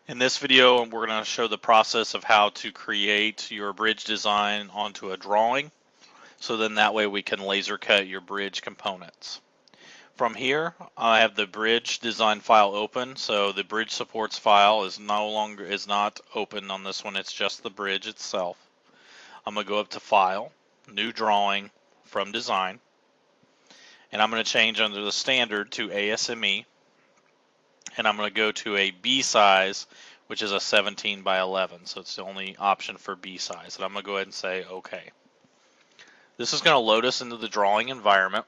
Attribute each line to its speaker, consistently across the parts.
Speaker 1: In this video, we're going to show the process of how to create your bridge design onto a drawing. So then that way we can laser cut your bridge components. From here, I have the bridge design file open. So the bridge supports file is not open on this one. It's just the bridge itself. I'm going to go up to File, New Drawing, from Design. And I'm going to change under the standard to ASME. And I'm going to go to a B size, which is a 17 by 11. So it's the only option for B size. And I'm going to go ahead and say OK. This is going to load us into the drawing environment.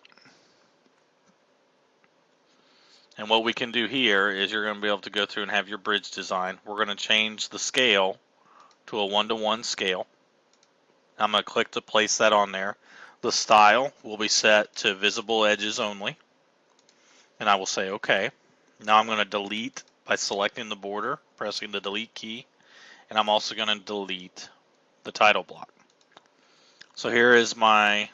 Speaker 1: And what we can do here is you're going to be able to go through and have your bridge design. We're going to change the scale to a 1:1 scale. I'm going to click to place that on there. The style will be set to visible edges only. And I will say OK. Now I'm going to delete by selecting the border, pressing the delete key, and I'm also going to delete the title block. So here is my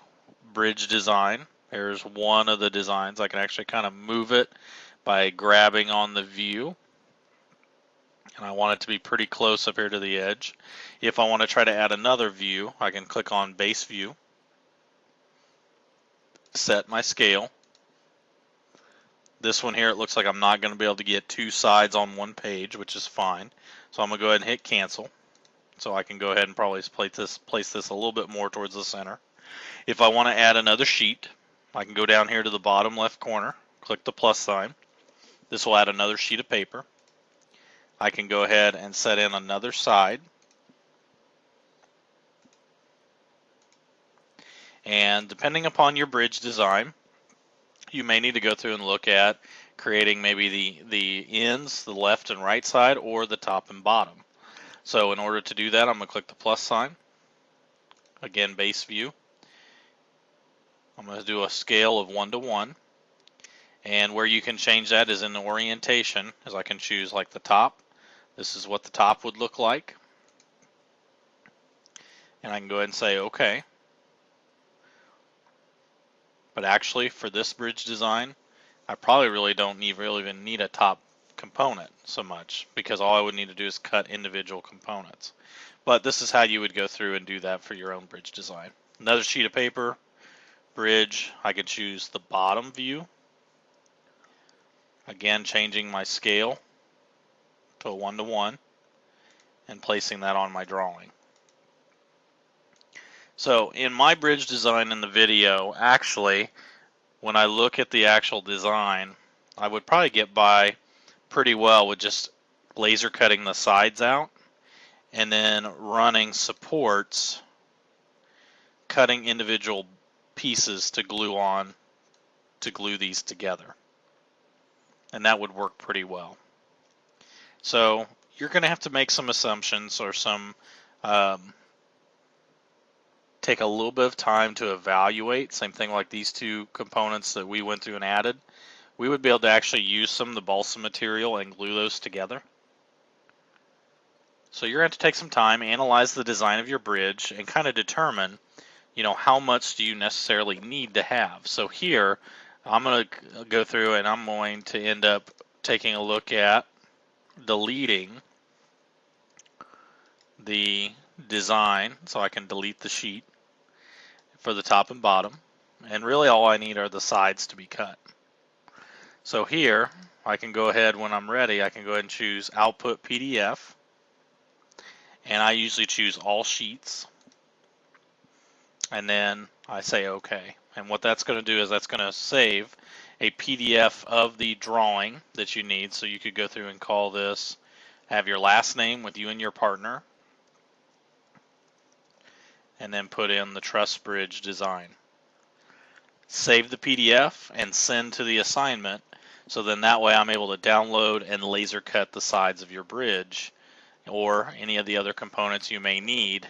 Speaker 1: bridge design. Here's one of the designs. I can actually kind of move it by grabbing on the view, and I want it to be pretty close up here to the edge. If I want to try to add another view, I can click on base view, set my scale. This one here, it looks like I'm not going to be able to get two sides on one page, which is fine. So I'm going to go ahead and hit cancel. So I can go ahead and probably place this a little bit more towards the center. If I want to add another sheet, I can go down here to the bottom left corner, click the plus sign. This will add another sheet of paper. I can go ahead and set in another side. And depending upon your bridge design, you may need to go through and look at creating maybe the ends, the left and right side, or the top and bottom. So in order to do that, I'm going to click the plus sign. Again, base view. I'm going to do a scale of 1:1. And where you can change that is in the orientation, as I can choose like the top. This is what the top would look like. And I can go ahead and say OK. But actually, for this bridge design, I probably really don't even need a top component so much, because all I would need to do is cut individual components. But this is how you would go through and do that for your own bridge design. Another sheet of paper, bridge, I could choose the bottom view. Again, changing my scale to a 1:1 and placing that on my drawing. So in my bridge design in the video, actually, when I look at the actual design, I would probably get by pretty well with just laser cutting the sides out and then running supports, cutting individual pieces to glue on to glue these together. And that would work pretty well. So you're going to have to make some assumptions or take a little bit of time to evaluate. Same thing like these two components that we went through and added. We would be able to actually use some of the balsa material and glue those together. So you're going to have to take some time, analyze the design of your bridge, and kind of determine, how much do you necessarily need to have. So here, I'm going to go through and I'm going to end up taking a look at deleting the design, so I can delete the sheet for the top and bottom, and really all I need are the sides to be cut. So here I can go ahead, when I'm ready, I can go ahead and choose output PDF, and I usually choose all sheets, and then I say OK. And what that's going to do is that's going to save a PDF of the drawing that you need. So you could go through and call this, have your last name with you and your partner, and then put in the Truss bridge design. Save the PDF and send to the assignment, so then that way I'm able to download and laser cut the sides of your bridge or any of the other components you may need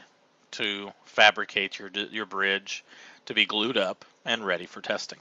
Speaker 1: to fabricate your bridge to be glued up and ready for testing.